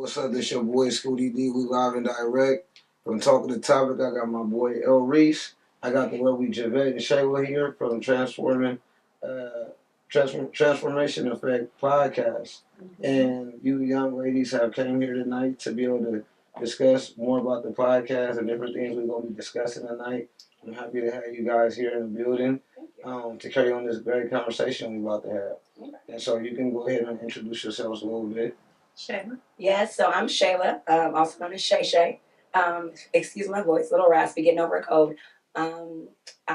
What's up? This your boy Scooty D. We live and direct from Talking the Topic. I got my boy L Reese. I got the lovely Javette and Shayla here from Transformation Effect podcast. And you young ladies have came here tonight to be able to discuss more about the podcast and different things we're going to be discussing tonight. I'm happy to have you guys here in the building to carry on this great conversation we're about to have. And so you can go ahead and introduce yourselves a little bit. Shayla. Yes, so I'm Shayla, also known as Shay Shay. Excuse my voice, a little raspy, getting over a cold. I'm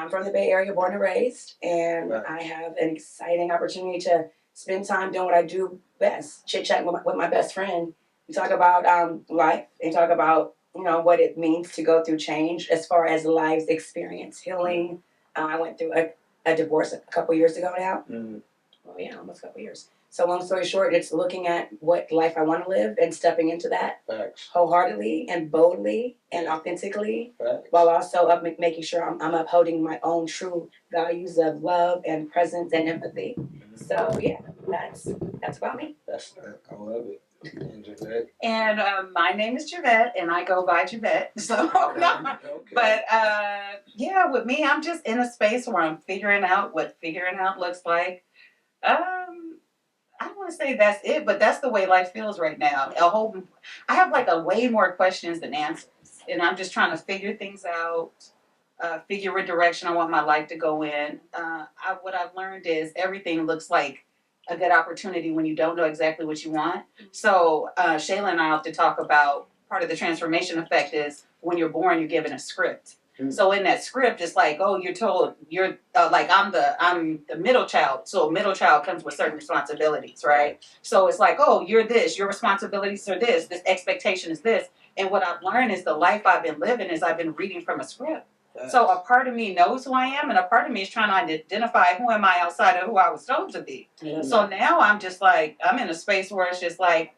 from the Bay Area, born and raised, and I have an exciting opportunity to spend time doing what I do best, chit-chatting with my best friend. We talk about life and talk about, what it means to go through change as far as life's experience, healing. I went through a divorce a couple years ago now. Well, yeah, almost a couple years. So long story short, it's looking at what life I want to live and stepping into that wholeheartedly and boldly and authentically, while also making sure I'm upholding my own true values of love and presence and empathy. So yeah, that's about me. I love it. And Javette. And my name is Javette, and I go by Javette. So, but yeah, with me, I'm just in a space where I'm figuring out what figuring out looks like. I don't want to say that's it, but that's the way life feels right now. I have like a way more questions than answers, and I'm just trying to figure things out, figure what direction I want my life to go in. What I've learned is everything looks like a good opportunity when you don't know exactly what you want. So Shayla and I have to talk about part of the transformation effect is when you're born, you're given a script. So in that script, it's like, oh, you're told you're like I'm the middle child. So a middle child comes with certain responsibilities, right? So it's like, oh, you're this. Your responsibilities are this. This expectation is this. And what I've learned is the life I've been living is I've been reading from a script. So a part of me knows who I am, and a part of me is trying to identify who am I outside of who I was told to be. So now I'm just like I'm in a space where it's just like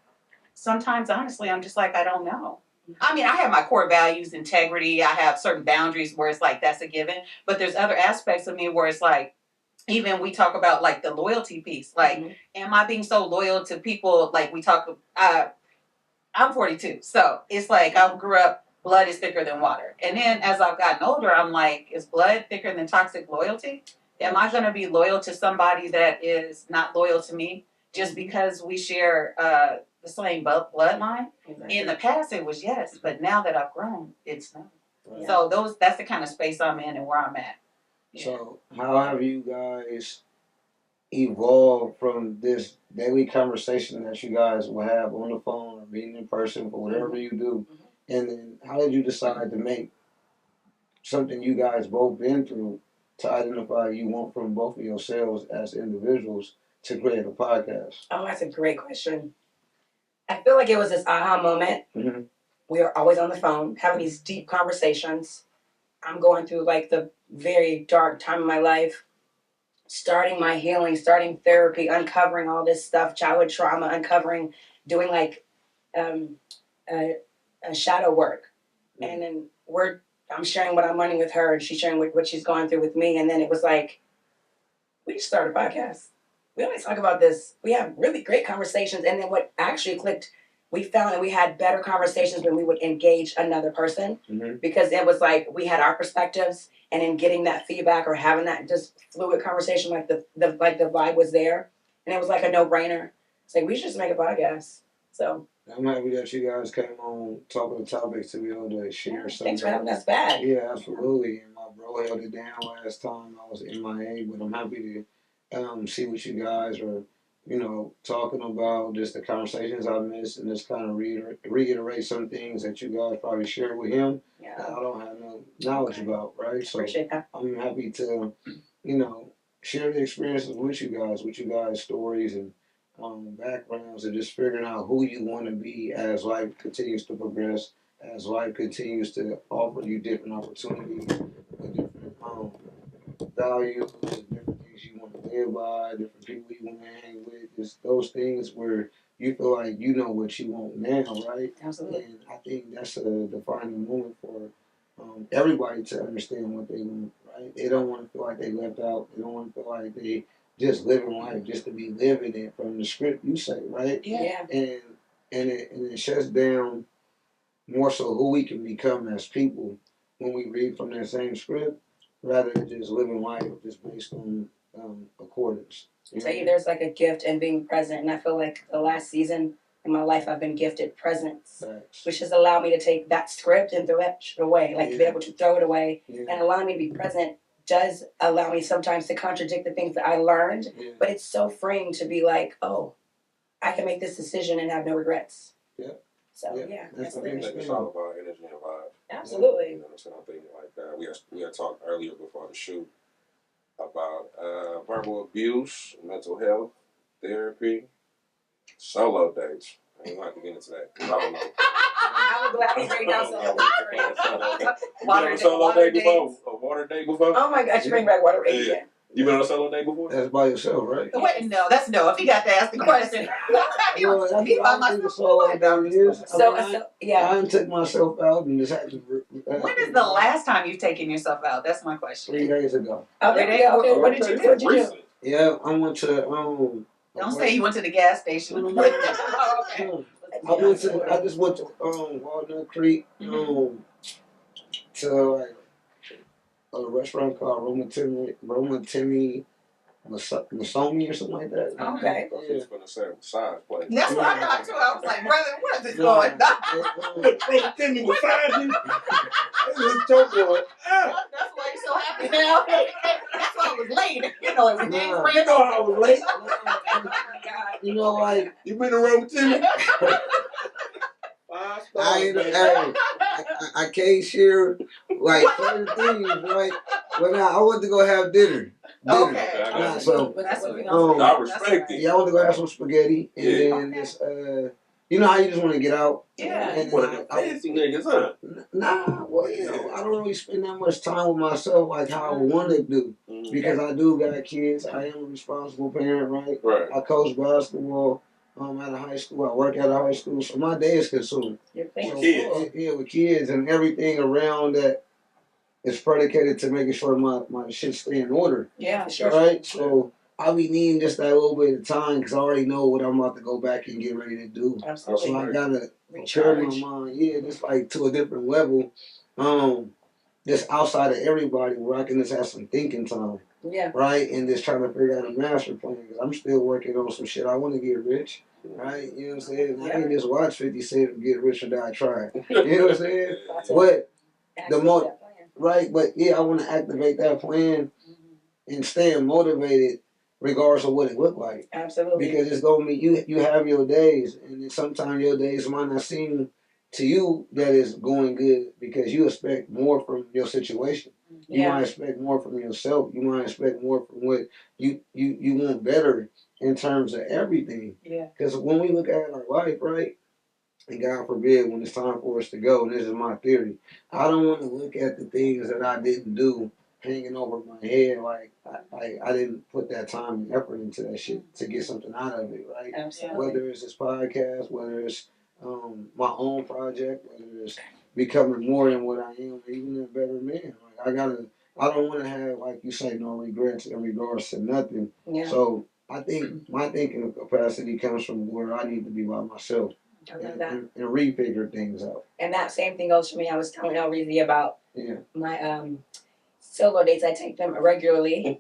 sometimes honestly I'm just like I don't know. I mean, I have my core values, integrity. I have certain boundaries where it's like that's a given. But there's other aspects of me where it's like, even we talk about like the loyalty piece. Like, am I being so loyal to people? Like we talk, I'm 42. So it's like I grew up, blood is thicker than water. And then as I've gotten older, I'm like, is blood thicker than toxic loyalty? Am I going to be loyal to somebody that is not loyal to me just because we share the same bloodline? Exactly. In the past, it was yes, but now that I've grown, it's no. Right. So that's the kind of space I'm in and where I'm at. Yeah. So how have you guys evolved from this daily conversation that you guys will have on the phone or meeting in person or whatever you do? And then how did you decide to make something you guys both been through to identify you want from both of yourselves as individuals to create a podcast? Oh, that's a great question. I feel like it was this aha moment. We are always on the phone, having these deep conversations. I'm going through like the very dark time of my life, starting my healing, starting therapy, uncovering all this stuff, childhood trauma, uncovering, doing like a shadow work. And then I'm sharing what I'm learning with her, and she's sharing what she's going through with me. And then it was like, we just started a podcast. We always talk about this. We have really great conversations. And then what actually clicked, we found that we had better conversations when we would engage another person because it was like we had our perspectives, and in getting that feedback or having that just fluid conversation, like the vibe was there, and it was like a no-brainer. It's like we should just make a podcast. So I'm happy that you guys came on Talking the Topics to be able to share something. Thanks for having us back. Yeah, absolutely. And my bro held it down last time I was MIA, but I'm happy to see what you guys are, talking about, just the conversations I missed, and just kind of reiterate some things that you guys probably shared with him that I don't have no knowledge about, right? So appreciate that. I'm happy to, share the experiences with you guys' stories and backgrounds, and just figuring out who you want to be as life continues to progress, as life continues to offer you different opportunities, different values, different things you want to live by, different people you want to hang with. Just those things where you feel like you know what you want now, right? Absolutely. And I think that's a defining moment for everybody to understand what they want, right? They don't want to feel like they left out. They don't want to feel like they just living life just to be living it from the script you say, right? Yeah. And and it shuts down more so who we can become as people when we read from that same script, rather than just living life just based on accordance. Tell you there's like a gift in being present, and I feel like the last season in my life I've been gifted presence, Facts. which has allowed me to take that script and throw it away, like to be able to throw it away, and allowing me to be present does allow me sometimes to contradict the things that I learned, but it's so freeing to be like, oh, I can make this decision and have no regrets. Yeah. So yeah, I think it's all about energy and vibe. Absolutely. You know what I'm saying? I think like we had talked earlier before the shoot about verbal abuse, mental health, therapy, solo dates. I ain't like to get into that. I don't know. I would gladly bring down solo dates. Water solo date before? A water date before? Oh my gosh, you bring back water date again. You been on a solo date before? That's by yourself, right? Wait, no, that's no. If he got to ask the question, he by myself. So yeah. I took myself out and just had to. When is the last time you've taken yourself out? That's my question. 3 days ago. Oh, there we go. Okay, what did you do? What did you do? Yeah, I went to Don't say you went to the gas station. Oh, okay. I just went to Walnut Creek to like a restaurant called Roma Timmy Masomi or something like that. Okay. I was going to say massage place. That's what I thought too. I was like, brother, where's this going? Roma Timmy massaging. That's why you're so happy now. That's why I was late. You know, it was you know I was late. You know, like you been to Roma Timmy? I can't share like certain things, right? But now I want to go have dinner. Okay. So I respect it. Yeah, I want to go have some spaghetti and then this. You know how you just want to get out? Yeah. And one of them fancy niggas, huh? Nah, well, you know, I don't really spend that much time with myself like how I want to do. Because I do got kids. I am a responsible parent, right? Right. I coach basketball at a high school. I work at a high school. So my day is consumed. With kids. Yeah, with kids and everything around that is predicated to making sure my shit stay in order. Yeah, sure. Right? So I be needing just that little bit of time because I already know what I'm about to go back and get ready to do. Absolutely. So I gotta prepare my mind, just like to a different level. Just outside of everybody where I can just have some thinking time. Yeah. Right? And just trying to figure out a master plan because I'm still working on some shit. I want to get rich. Right? You know what I'm saying? I ain't just watch 50 Cent get rich or die trying. You know what I'm saying? But the most, right? But yeah, I want to activate that plan and staying motivated regardless of what it look like. Absolutely. Because it's gonna be you have your days, and then sometimes your days might not seem to you that is going good because you expect more from your situation. You might expect more from yourself. You might expect more from what you want better in terms of everything. Yeah. Because when we look at our life, right, and God forbid when it's time for us to go, and this is my theory, I don't want to look at the things that I didn't do hanging over my head like I didn't put that time and effort into that shit to get something out of it, right? Absolutely. Whether it's this podcast, whether it's my own project, whether it's becoming more than what I am, or even a better man. Like I don't want to have, like you say, no regrets in regards to nothing. Yeah. So I think my thinking capacity comes from where I need to be by myself. And refigure things out. And that same thing goes for me. I was telling El Reezy about my solo dates. I take them regularly.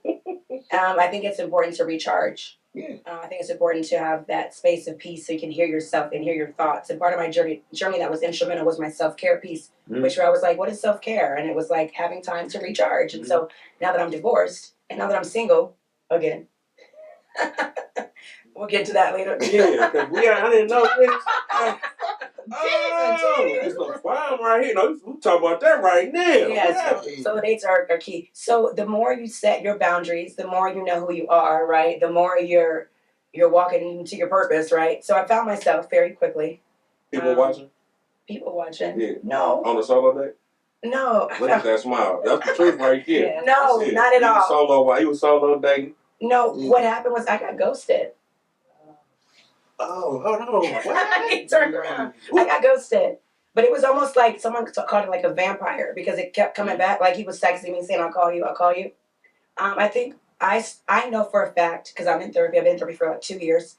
I think it's important to recharge. Yeah. I think it's important to have that space of peace so you can hear yourself and hear your thoughts. And part of my journey that was instrumental was my self-care piece, which where I was like, what is self-care? And it was like having time to recharge. And so now that I'm divorced and now that I'm single again, we'll get to that later. Yeah, because I didn't know this. It's a fine right here. No, we'll talk about that right now. Yeah, so dates are key. So the more you set your boundaries, the more you know who you are, right? The more you're walking into your purpose, right? So I found myself very quickly. People watching? People watching? Yeah. No. On a solo date? No. Look at that smile. That's the truth right here. No, not at all. He was solo dating? No, what happened was I got ghosted. Oh, hold on. What? He turned around. I got ghosted. But it was almost like someone called it like a vampire because it kept coming back. Like he was texting me saying, I'll call you. I think I know for a fact, because I'm in therapy. I've been in therapy for like 2 years.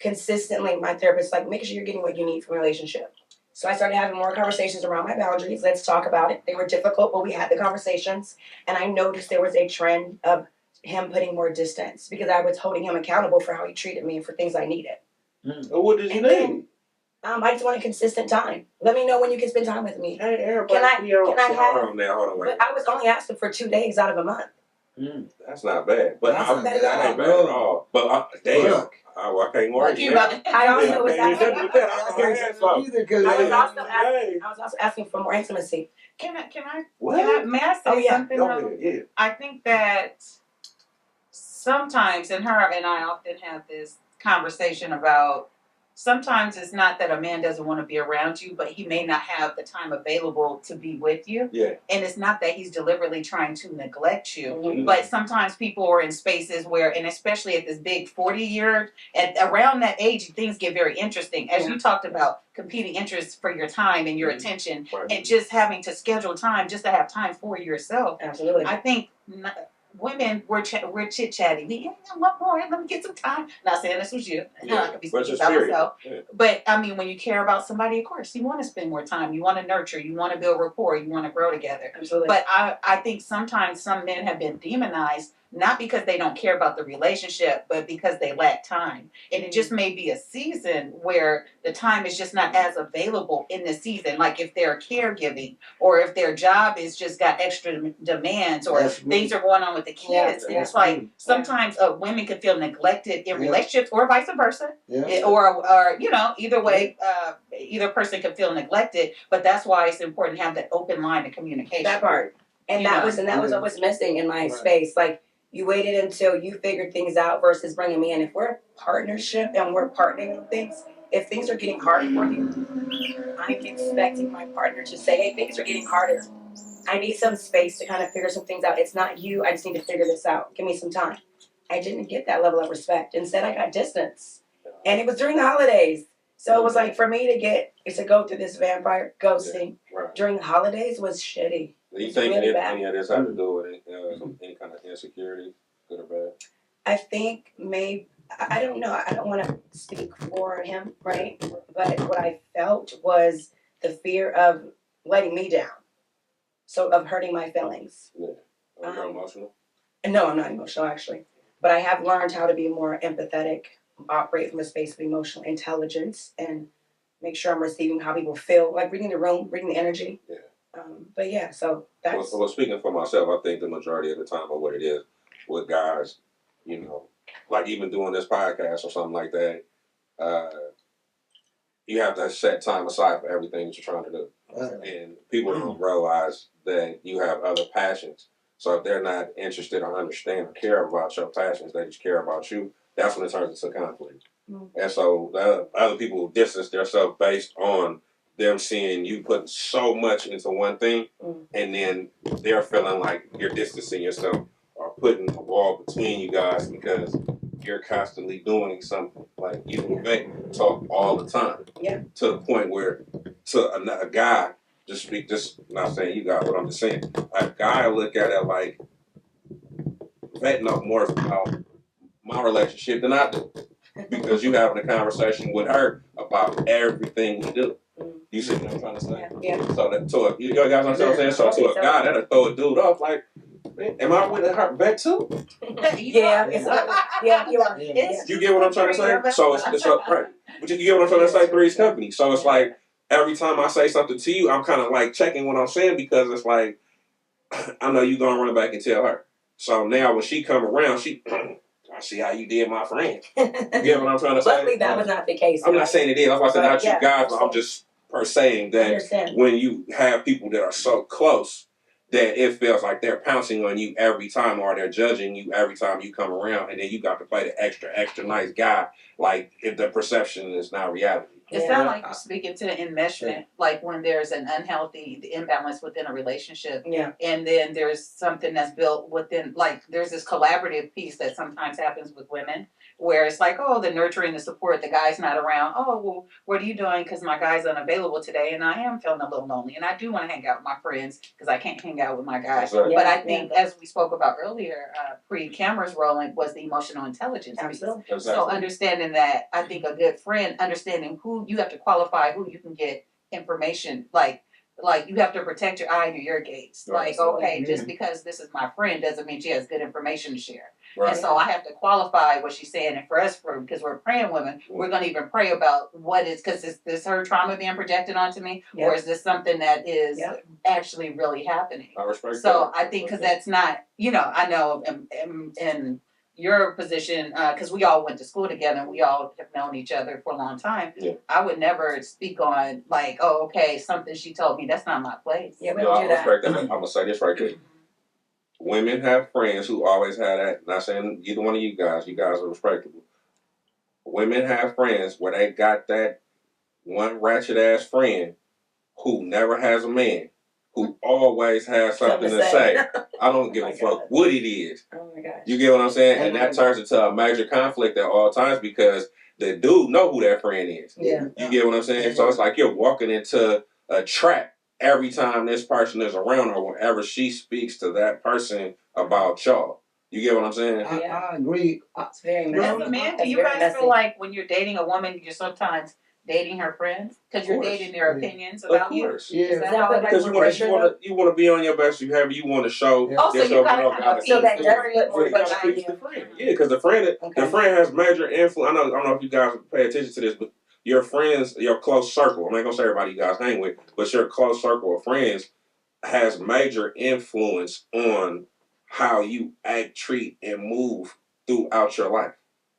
consistently, my therapist like, make sure you're getting what you need from a relationship. So I started having more conversations around my boundaries. Let's talk about it. They were difficult, but we had the conversations. And I noticed there was a trend of him putting more distance because I was holding him accountable for how he treated me and for things I needed. What did you need? I just want a consistent time. Let me know when you can spend time with me. Hey, everybody, Can I have? Hold on, wait. But I was only asking for 2 days out of a month. That's not bad. But That's not bad at that ain't bad at all. But damn, I can't argue that. I also was asking. I I was also asking for more intimacy. May I say something? Go ahead, yeah. I think that sometimes, and her and I often have this conversation about, sometimes it's not that a man doesn't want to be around you, but he may not have the time available to be with you. Yeah. And it's not that he's deliberately trying to neglect you, Mm-hmm. but sometimes people are in spaces where, and especially at this big 40-year, around that age, things get very interesting. As you talked about, competing interests for your time and your attention, and just having to schedule time just to have time for yourself. Absolutely. I think women, we're chit-chatting. What more? Let me get some time. Not saying this was you. Yeah. I could be speaking about myself. Yeah. But, I mean, when you care about somebody, of course, you want to spend more time. You want to nurture. You want to build rapport. You want to grow together. Absolutely. But I think sometimes some men have been demonized, not because they don't care about the relationship, but because they lack time. And it just may be a season where the time is just not as available in the season. Like if they're caregiving, or if their job is just got extra demands, or things are going on with the kids. And it's like sometimes women can feel neglected in relationships, or vice versa. Or either way, either person can feel neglected. But that's why it's important to have that open line of communication. That part. And that was what was missing in my space. Like, you waited until you figured things out versus bringing me in. If we're a partnership and we're partnering on things, if things are getting hard for you, I'm expecting my partner to say, hey, things are getting harder. I need some space to kind of figure some things out. It's not you. I just need to figure this out. Give me some time. I didn't get that level of respect. Instead, I got distance. And it was during the holidays. So it was like, for me to go through this vampire ghosting during the holidays was shitty. Do you think really any of this had to do with any kind of insecurity, good or bad? I think maybe, I don't know. I don't want to speak for him, right? But what I felt was the fear of letting me down. So of hurting my feelings. Yeah. Are you emotional? No, I'm not emotional, actually. But I have learned how to be more empathetic, operate from a space of emotional intelligence, and make sure I'm receiving how people feel, like reading the room, reading the energy. Yeah. But yeah, so that's... Well, speaking for myself, I think the majority of the time of what it is with guys, like even doing this podcast or something like that, you have to set time aside for everything that you're trying to do. And people don't realize that you have other passions. So if they're not interested or understand or care about your passions, they just care about you, that's when it turns into conflict. And so the other people will distance themselves based on them seeing you putting so much into one thing, and then they're feeling like you're distancing yourself or putting a wall between you guys because you're constantly doing something. Like you and Vec talk all the time. Yeah. To the point where a guy, just not saying you guys, but I'm just saying, a guy look at it like Vec know more about my relationship than I do. Because you having a conversation with her about everything we do. You see what I'm trying to say? Yeah. So that you guys understand what I'm saying? So to a guy, that'll throw a dude off like, am I with her back too? Yeah, you are. You get what I'm trying to say? So it's right. But you get what I'm trying to say? Three's Company. So it's like every time I say something to you, I'm kind of like checking what I'm saying because it's like I know you gonna run back and tell her. So now when she come around, I see how you did my friend. You get what I'm trying to say? Luckily, that was not the case. I'm not saying it is. I'm not saying not you guys, but I'm just saying that when you have people that are so close that it feels like they're pouncing on you every time or they're judging you every time you come around, and then you got to play the extra nice guy, like if the perception is not reality. It sounds like you're speaking to enmeshment, like when there's an unhealthy imbalance within a relationship. Yeah. And then there's something that's built within, like there's this collaborative piece that sometimes happens with women where it's like, oh, the nurturing, the support, the guy's not around. Oh, well, what are you doing? Because my guy's unavailable today and I am feeling a little lonely. And I do want to hang out with my friends because I can't hang out with my guy. Exactly. But I think, as we spoke about earlier, pre-cameras rolling, was the emotional intelligence piece. Absolutely. Exactly. So understanding that, I think a good friend, understanding who you have to qualify, who you can get information, like you have to protect your eye and your ear gates. Right. Like, okay, just because this is my friend doesn't mean she has good information to share. Right. And so I have to qualify what she's saying. And for us, because we're praying women, we're going to even pray about what is, because is this her trauma being projected onto me? Yep. Or is this something that is actually really happening? I respect So that. I think because that's not, I know in your position, because we all went to school together and we all have known each other for a long time. Yeah. I would never speak on like, oh, okay, something she told me, that's not my place. Yeah, we No, don't I do that. respect that. I'm gonna say this right quick. Women have friends who always have that. Not saying either one of you guys are respectable. Women have friends where they got that one ratchet ass friend who never has a man, who always has something to say. I don't give a fuck what it is. Oh my gosh. You get what I'm saying? And that turns into a major conflict at all times because the dude know who that friend is. Yeah. You get what I'm saying? So it's like you're walking into a trap every time this person is around or whenever she speaks to that person about y'all. You get what I'm saying? I agree. It's very messy. As a man, do It's you very guys messy. feel like when you're dating a woman, you're sometimes dating her friends because you're dating their opinions about you? Of course. Is that Yeah. how it Because is? you want to be on your best behavior. You want to show. Yeah. Also, this you your gotta girl kind gotta of So that appease does the put friends more you with gotta pressure appease you. the friend. Yeah, because the friend has major influence. I don't know if you guys pay attention to this, but your friends, your close circle. I'm not gonna say everybody you guys hang with, but your close circle of friends has major influence on how you act, treat, and move throughout your life.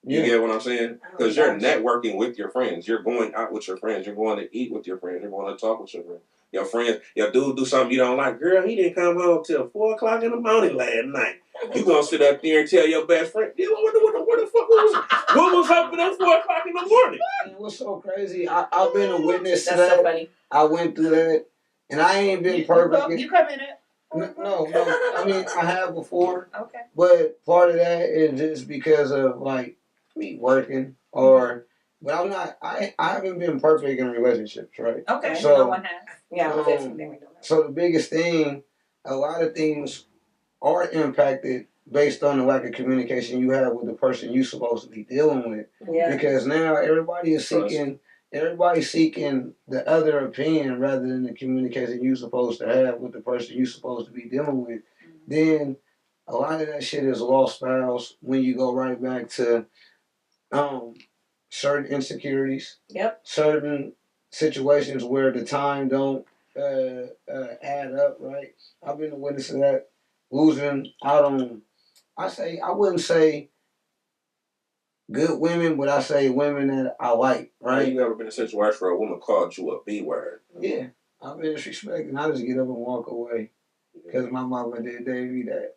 You get what I'm saying? Because you're networking with your friends. You're going out with your friends. You're going to eat with your friends. You're going to talk with your friends. Your friends, your dude do something you don't like. Girl, he didn't come home till 4 o'clock in the morning last night. You gonna sit up there and tell your best friend, yeah, what the fuck was happening at 4 o'clock in the morning? And what's so crazy? I've been a witness to That's that. so funny. I went through that, and I ain't been perfect. You come in it. No. I mean, I have before, Okay. but part of that is just because of like me working or. But I'm not. I haven't been perfect in relationships, right? Okay. So No one has. Yeah, I was saying something we don't know. So the biggest thing, a lot of things are impacted based on the lack of communication you have with the person you're supposed to be dealing with. Yeah. Because now everybody's seeking the other opinion rather than the communication you're supposed to have with the person you're supposed to be dealing with. Then a lot of that shit is lost files when you go right back to certain insecurities. Yep. Certain situations where the time don't add up, right? I've been a witness of that. Losing out on, I wouldn't say good women, but I say women that I like, right? You ever been in a situation where a woman called you a B word? Yeah. I've been disrespected and I just get up and walk away. Because my mama did me that.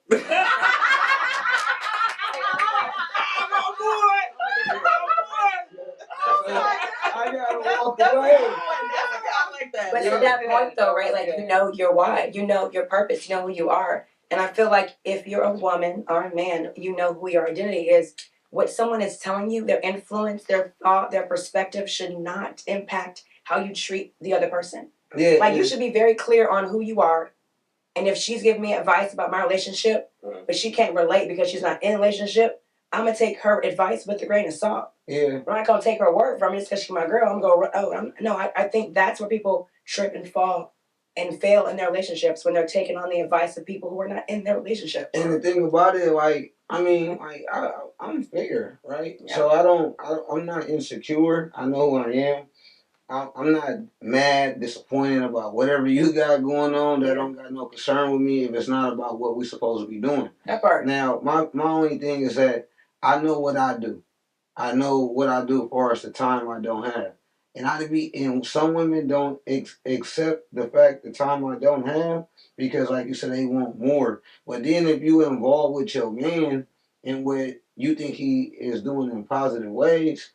I gotta walk away. But to that point, though, right? Like, you know your why, you know your purpose, you know who you are. And I feel like if you're a woman or a man, you know who your identity is. What someone is telling you, their influence, their thought, their perspective should not impact how you treat the other person. Yeah. Like, you should be very clear on who you are. And if she's giving me advice about my relationship, but she can't relate because she's not in a relationship, I'm going to take her advice with a grain of salt. Yeah. I'm not going to take her word from it just because she's my girl. I'm going to, I think that's where people trip and fall and fail in their relationships, when they're taking on the advice of people who are not in their relationship. And the thing about it, I'm fair, right? Yeah. So I'm not insecure. I know who I am. I'm not mad, disappointed about whatever you got going on. That don't got no concern with me if it's not about what we're supposed to be doing. That part. Now, my only thing is that I know what I do. I know what I do as far as the time I don't have. And some women don't accept the fact the time I don't have because, like you said, they want more. But then if you involved with your man in what you think he is doing in positive ways,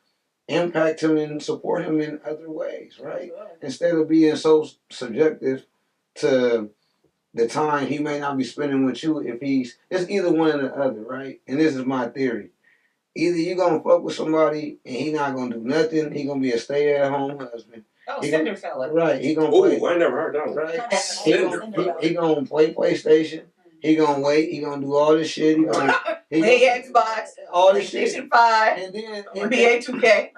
impact him and support him in other ways, right? Instead of being so subjective to the time he may not be spending with you, if it's either one or the other, right? And this is my theory. Either you gonna fuck with somebody and he not gonna do nothing, he gonna be a stay at home husband. Oh, Cinderfella. Right, he gonna play. Ooh, I never heard that one. Right, Cinderfella. he gonna play PlayStation. He gonna wait. He gonna do all this shit. He gonna play Xbox, all this shit. PlayStation 5, And then NBA 2K.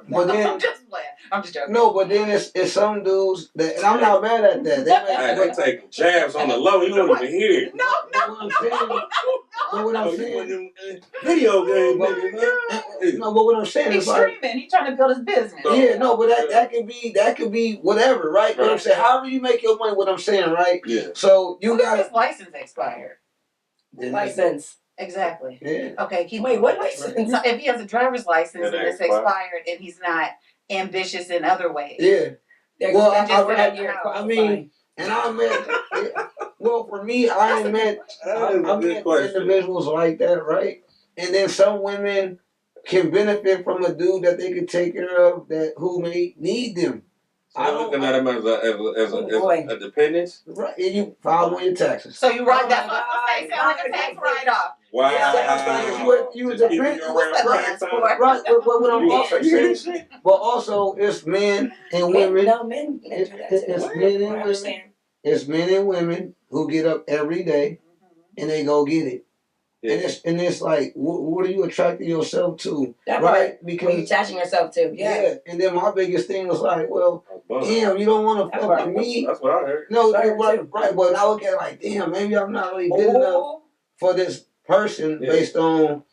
But then I'm just playing. I'm just joking. no, but then it's some dudes that, and I'm not mad at that. They take jabs on the low. You don't even hear it. No. But what I'm saying, Video game, nigga. no, but what I'm saying He's is like, streaming. He's trying to build his business. yeah, no, but that could be whatever, right? What I'm saying, however you make your money, what I'm saying, right? Yeah. So you What if got his license expired? License. Exactly. Yeah. Okay. Wait, what license? So if he has a driver's license and And it's expired. expired and he's not ambitious in other ways. Yeah. They're Well, gonna just I- put your I mean, and I met, well, for me, I met individuals like that, right? And then some women can benefit from a dude that they can take care of that who may need them. So you're looking at him as a dependence? Right, and you file on your taxes. So you write that's Oh what my I'm saying. Sound like a tax write-off. Wow. Yeah, you Just keep depend- you What's around that dance time. for? Right, but what I'm You also you hear saying, this shit? but also it's men and Men, women. no, men do that too. It's men and women. It's men and women who get up every day and they go get it. Yeah. And it's like, what are you attracting yourself to, That right? part, Because when you attaching yourself to, yeah. And then my biggest thing was like, well, That's damn, you don't want to That's fuck right. with me. what I heard. No, Sorry, right, too. right. But I look at it like, damn, maybe I'm not really good enough Oh, for this person Yeah. based on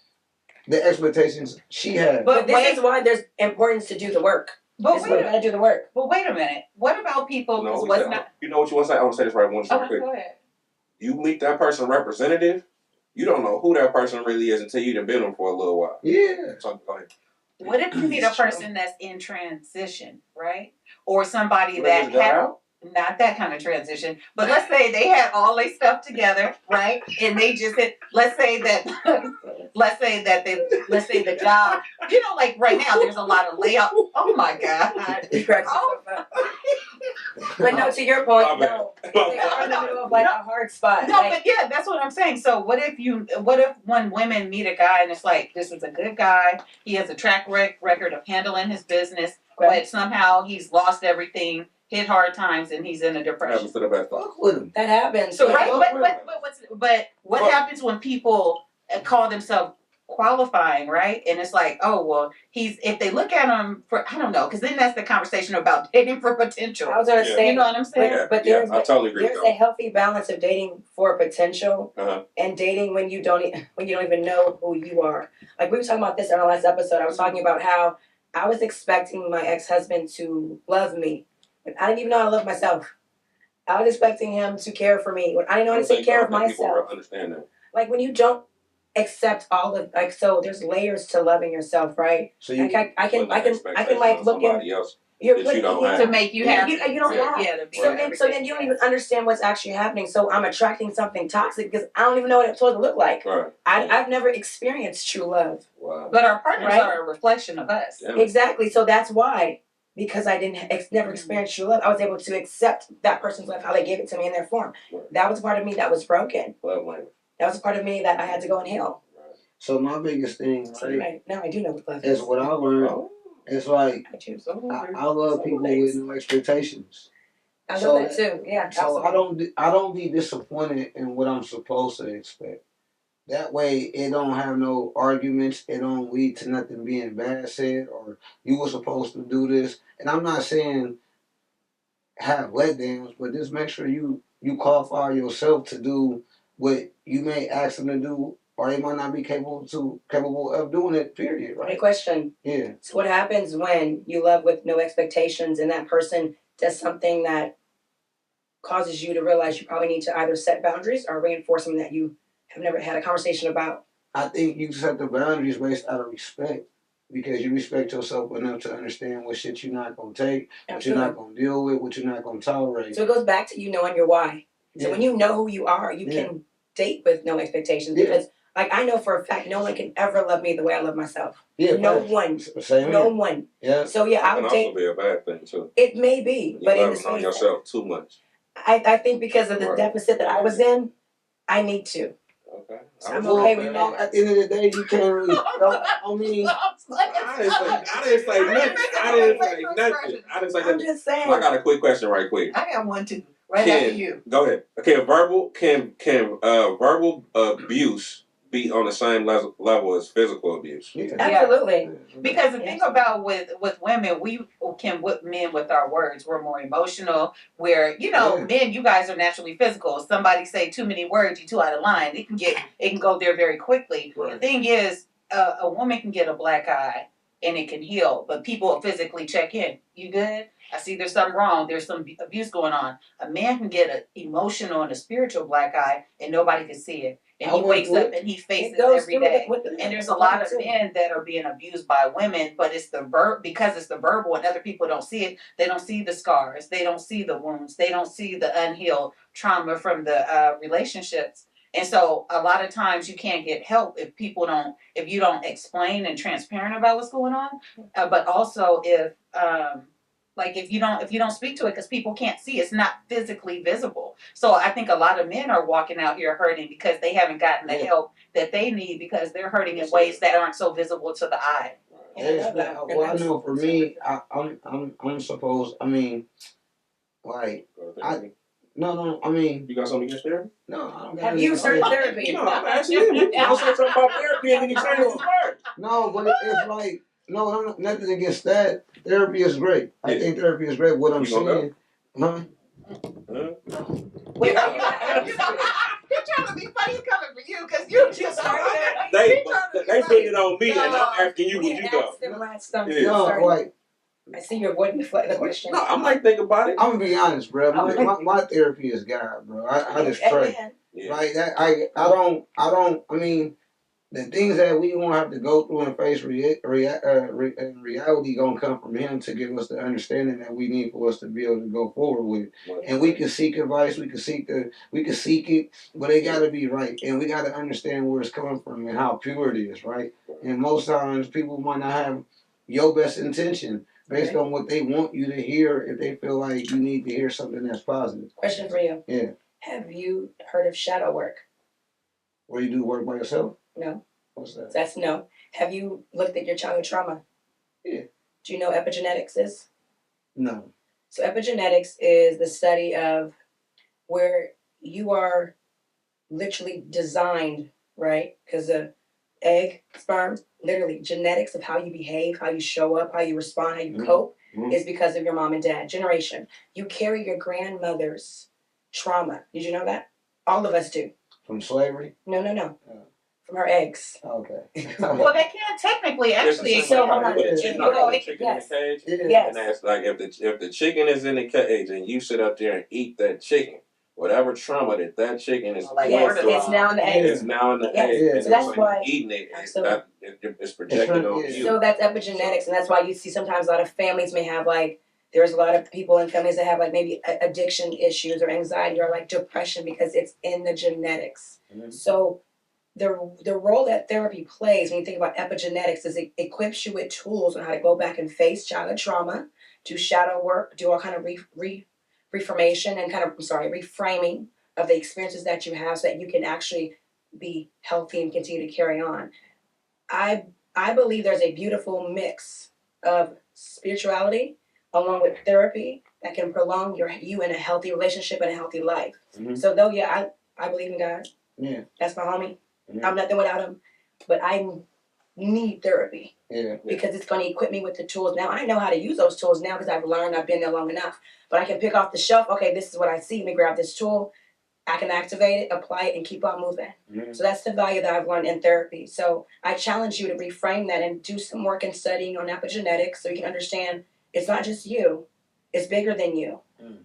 the expectations she had. But this wait. is why there's importance to do the work. but This is why you wait, gotta do the work. a minute. What about people? No, Because what's not? you know what you want to say? I want to say this right. I want to say Okay, quick. go ahead. You meet that person representative, you don't know who that person really is until you've been with them for a little while. Yeah. So, go ahead. What if you meet a person that's in transition, right? Or somebody Let that this guy had out? not that kind of transition, but let's say they had all their stuff together, right? And they just hit, let's say that the job, you know, like right now there's a lot of layoff. Oh my God. You crack yourself up. But no, to your point, My bad. no. They are in the middle of like a hard spot. No, Like, but yeah, that's what I'm saying. So what if when women meet a guy and it's like, this is a good guy, he has a track record of handling his business, but somehow he's lost everything, hit hard times, and he's in a depression. Happens to the best of us. Fuck with him. that happens. So Like, right, but what Fuck. happens when people call themselves qualifying, right? And it's like, oh well, if they look at him for, I don't know, because then that's the conversation about dating for potential. I was gonna Yeah. say, You know what I'm saying? Yeah, but yeah, there's I totally agree there's with a that. healthy balance of dating for potential Uh-huh. and dating when you don't even know who you are. Like we were talking about this in our last episode. I was talking about how I was expecting my ex-husband to love me, but I didn't even know I loved myself. I was expecting him to care for me when I didn't know how to take care of myself. People understand that. Like when you don't accept all of so there's layers to loving yourself, right? So you Like I can like Expectations look of in. somebody else. You're that you don't yeah. have. To make you happy. You don't have. to be So then you don't even understand what's actually happening. So I'm attracting something toxic because I don't even know what it's supposed to look like. Right. I've never experienced true love. Wow. But our partners Right? are a reflection of us. Yeah. Exactly. So that's why, because I didn't never experience true love, I was able to accept that person's love, how they gave it to me in their form. Right. That was a part of me that was broken. Love language. That was a part of me that I had to go and heal. So my biggest thing, So right, now I do know what love is is. what I learned. Oh. It's like I choose. I love people with no expectations. I know So that too. Yeah. So absolutely. I don't be disappointed in what I'm supposed to expect. That way, it don't have no arguments. It don't lead to nothing being bad said or you were supposed to do this. And I'm not saying have letdowns, but just make sure you qualify yourself to do what you may ask them to do, or they might not be capable of doing it. Period. Great Right? question. Yeah. So what happens when you love with no expectations and that person does something that causes you to realize you probably need to either set boundaries or reinforce something that you have never had a conversation about? I think you set the boundaries based out of respect. Because you respect yourself enough to understand what shit you're not gonna take, what you're not gonna deal with, what you're not gonna tolerate. So it goes back to you knowing your why. So when you know who you are, you can date with no expectations. Yeah. Because Like, I know for a fact no one can ever love me the way I love myself. Yeah, No right. one. Same No here. one. Yeah. So yeah, That I can would also date. be a bad thing too. It may be, You but in the loving on space, yourself too much. I think because of the Right. deficit that I was in, I need to. Okay. So I'm Well, okay you with know, that. at the end of the day, you can't really. I mean, I didn't say nothing. I didn't say nothing. I'm just saying. I got a quick question right quick. I got one too. Right after you. Go ahead. Can verbal abuse be on the same level as physical abuse? yeah. Absolutely. Because the thing about with women, we can whip men with our words. We're more emotional. Where men, you guys are naturally physical. If somebody say too many words, you're too out of line. It can go there very quickly. Right. The thing is, a woman can get a black eye and it can heal, but people physically check in. You good? I see there's something wrong. There's some abuse going on. A man can get an emotional and a spiritual black eye and nobody can see it. And he wakes up and he faces it every day. And there's a lot of men that are being abused by women, but it's because it's the verbal and other people don't see it. They don't see the scars. They don't see the wounds. They don't see the unhealed trauma from the relationships. And so a lot of times you can't get help if you don't explain and transparent about what's going on. But also if you don't speak to it, because people can't see, it's not physically visible. So I think a lot of men are walking out here hurting because they haven't gotten the help that they need, because they're hurting in ways that aren't so visible to the eye. Well, I know for me, I'm supposed. I mean, like No, I mean. You got something against therapy? No, I don't got Have you started therapy? No, I'm asking him. You don't say something about therapy and then you change his word. No, but it's like, no, nothing against that. Therapy is great. I think therapy is great. What I'm saying, huh? Wait, you're trying to be funny coming for you, because you just they put it on me, and I'm asking you, would you go? No, like. I see you're avoiding the question. No, I might think about it. I'm gonna be honest, bro. My therapy is God, bro. I just pray. Yeah. Like that, I mean, the things that we won't have to go through and face in reality gonna come from Him to give us the understanding that we need for us to be able to go forward with. And we can seek advice, we can seek it, but it gotta be right, and we gotta understand where it's coming from and how pure it is, right? And most times people might not have your best intention based on what they want you to hear, if they feel like you need to hear something that's positive. Question for you. Yeah. Have you heard of shadow work? Where you do work by yourself? No. What's that? That's no. Have you looked at your childhood trauma? Yeah. Do you know what epigenetics is? No. So epigenetics is the study of where you are literally designed, right? Because the egg, sperm, literally genetics of how you behave, how you show up, how you respond, how you cope is because of your mom and dad. Generation. You carry your grandmother's trauma. Did you know that? All of us do. From slavery? No. From her eggs. Okay. Well, they can't technically actually. So hold on. Chicken in the cage. Yes. And that's like if the chicken is in the cage and you sit up there and eat that chicken, whatever trauma that chicken is, it's now in the egg. It's now in the egg. Yeah. And so that's why eating it's projected on you. So that's epigenetics, and that's why you see sometimes a lot of families may have there's a lot of people in families that have maybe addiction issues or anxiety or depression because it's in the genetics. Mm-hmm. So the role that therapy plays when you think about epigenetics is it equips you with tools on how to go back and face childhood trauma, do shadow work, do all kind of reformation and reframing of the experiences that you have so that you can actually be healthy and continue to carry on. I believe there's a beautiful mix of spirituality along with therapy that can prolong you in a healthy relationship and a healthy life. Mm-hmm. So though, I believe in God. Yeah. That's my homie. Mm-hmm. I'm nothing without him. But I need therapy. Yeah. Because it's going to equip me with the tools. Now, I know how to use those tools now because I've learned, I've been there long enough. But I can pick off the shelf, okay, this is what I see. Let me grab this tool. I can activate it, apply it, and keep on moving. Mm-hmm. So that's the value that I've learned in therapy. So I challenge you to reframe that and do some work in studying on epigenetics so you can understand it's not just you. It's bigger than you. Mm.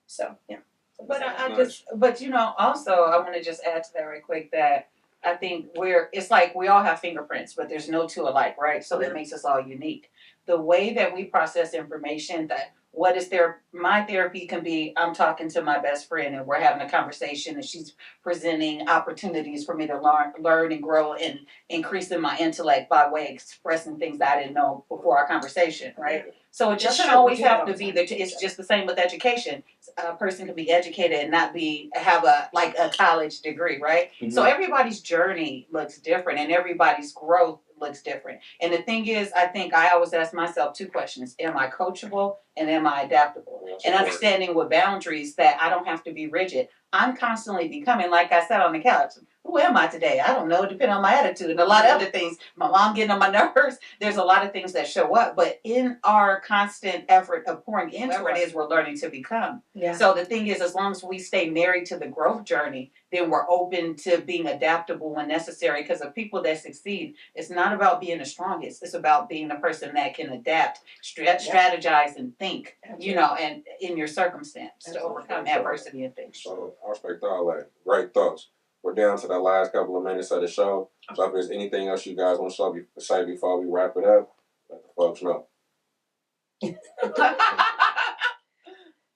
So, yeah. But also I want to just add to that right quick that I think it's like we all have fingerprints, but there's no two alike, right? So that makes us all unique. The way that we process information, that What is my therapy can be, I'm talking to my best friend and we're having a conversation and she's presenting opportunities for me to learn and grow and increasing my intellect by way of expressing things that I didn't know before our conversation, right? So it That's doesn't true. always We do have that to be all the that time. it's just the same with education. A person can be educated and not have a college degree, right? So everybody's journey looks different and everybody's growth looks different. And the thing is, I think I always ask myself two questions: am I coachable and am I adaptable? And understanding with boundaries that I don't have to be rigid. I'm constantly becoming, like I said on the couch, who am I today? I don't know, depending on my attitude and a lot of other things. My mom getting on my nerves. There's a lot of things that show up, but in our constant effort of pouring into what it is we're learning to become. Yeah. So the thing is, as long as we stay married to the growth journey, then we're open to being adaptable when necessary. Because the people that succeed, it's not about being the strongest. It's about being the person that can adapt, strategize, and think. Absolutely. You know, and in your circumstance to overcome adversity and things. So I respect all that. Great thoughts. We're down to the last couple of minutes of the show. So if there's anything else you guys want to say before we wrap it up, let the folks know.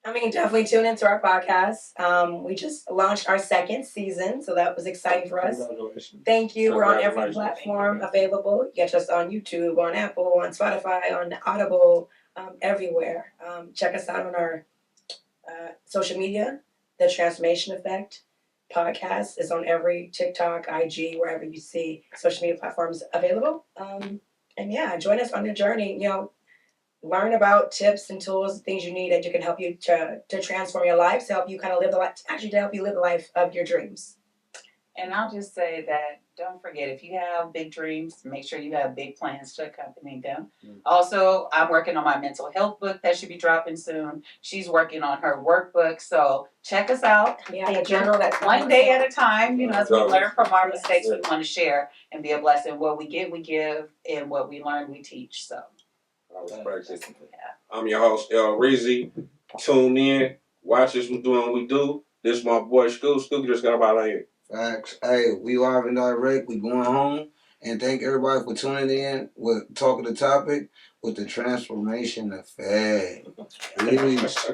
I mean, definitely tune into our podcast. We just launched our second season, so that was exciting for us. Congratulations. Thank you. We're on every platform available. You catch us on YouTube, on Apple, on Spotify, on Audible, everywhere. Check us out on our social media. The Transformation Effect podcast is on every TikTok, IG, wherever you see social media platforms available. And yeah, join us on the journey. You know, learn about tips and tools, things you need that you can help you to transform your life, to help you kind of live the life, actually to help you live the life of your dreams. And I'll just say that don't forget, if you have big dreams, make sure you have big plans to accompany them. Also, I'm working on my mental health book that should be dropping soon. She's working on her workbook, so check us out. Yeah, the journal that's one day at a time. You know, as we learn from our mistakes, we want to share and be a blessing. What we get, we give, and what we learn, we teach. So I respect it. I'm your host, L Reezy. Tune in, watch us. We're doing what we do. This is my boy Scooty. Scooty just got about here. Facts. Hey, we live and direct. We going home. And thank everybody for tuning in with talking the topic with the transformation effect. Peace.